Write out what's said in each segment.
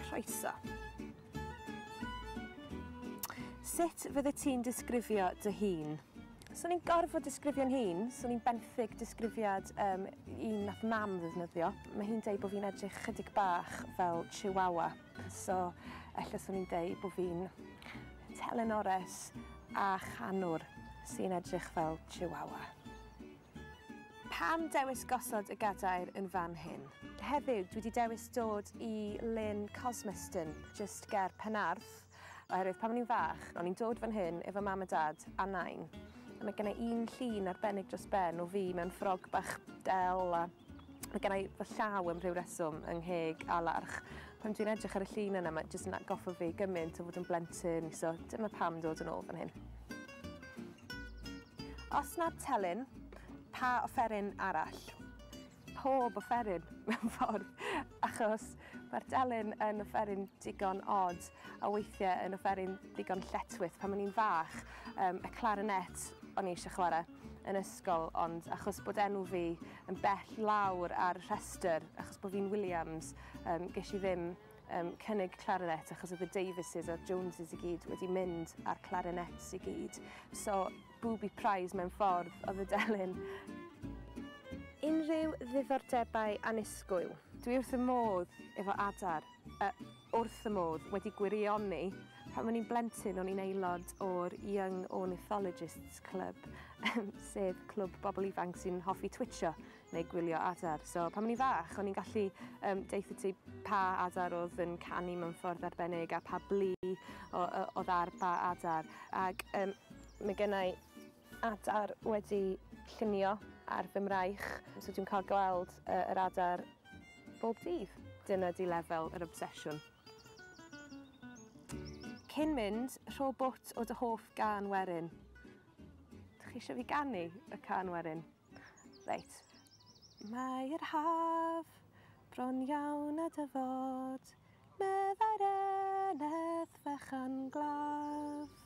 Croeso. Sut fydde ti'n disgrifio dy hun? So ni'n gorfod disgrifio'n hun, so ni'n benthyg disgrifiad un nath mam ddefnyddio. Mae hi'n deud bod fi'n edrych chydig bach fel chihuahua. So, ella so ni'n deud bod fi'n telenores a chanwr sy'n edrych fel chihuahua. Pam dewis gosod y gadair yn fan hyn? Heddiw, dwi wedi dewis dod i Lyn Cosmeston, just ger Penarth. Oherwydd pan o'n i'n fach, o'n i'n dod fan hyn efo mam a dad a nain. A mae gennau un llun arbennig dros ben o fi mewn ffrog bach del a mae gennau fy llaw am ryw reswm yng ngheg a larch. Pan dwi'n edrych ar y llun yna, mae jyst yn atgoffa fi gymaint o fod yn blentyn, so dyma pam dod yn ôl fan hyn. Os nad telyn, pa offeryn arall? Pob offeryn mewn ffordd, achos mae'r delyn yn offeryn digon od a weithiau yn offeryn digon lletwyth. Pan o'n i'n fach, y clarinet o'n i eisiau chwarae yn ysgol, ond achos bod enw fi yn bell lawr ar y rhestr, achos bod fi'n Williams, ges i ddim cynnig clarinet achos oedd y Davises a'r Joneses i gyd wedi mynd ar clarinets i gyd. So, booby prize mewn ffordd oedd y delyn. Unrhyw ddiddordebau annisgwyl. Dwi wrth y modd efo adar, wrth y modd wedi gwirioni. Pan o'n i'n blentyn, o'n i'n aelod o'r Young Ornithologists Club, sef clwb bobl ifanc sy'n hoffi twitcho neu gwylio adar. So pan o'n i'n fach, o'n i'n gallu deitha ti pa adar oedd yn canu mewn ffordd arbennig a pa blu oedd ar pa adar. Ac mae gennau adar wedi llunio ar fy mraich, so dwi'n cael gweld yr adar bob dydd. Dyna di lefel yr obsesiwn. Cyn mynd, rho bwt o dy hoff gân werin. Dych chi eisiau fi ganu y cân werin? Reit. Mae'r haf bron iawn a dyfod, meddai'r eneth fechan glaf.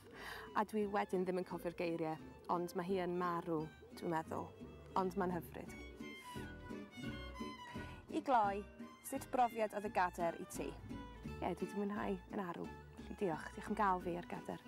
A dwi wedyn ddim yn cofio'r geiriau, ond mae hi yn marw, dwi'n meddwl. Ond mae'n hyfryd. I gloi, sut brofiad oedd y Gadair i ti? Ie, dwi wedi mwynhau yn arw. Diolch am gael fi ar Gadair.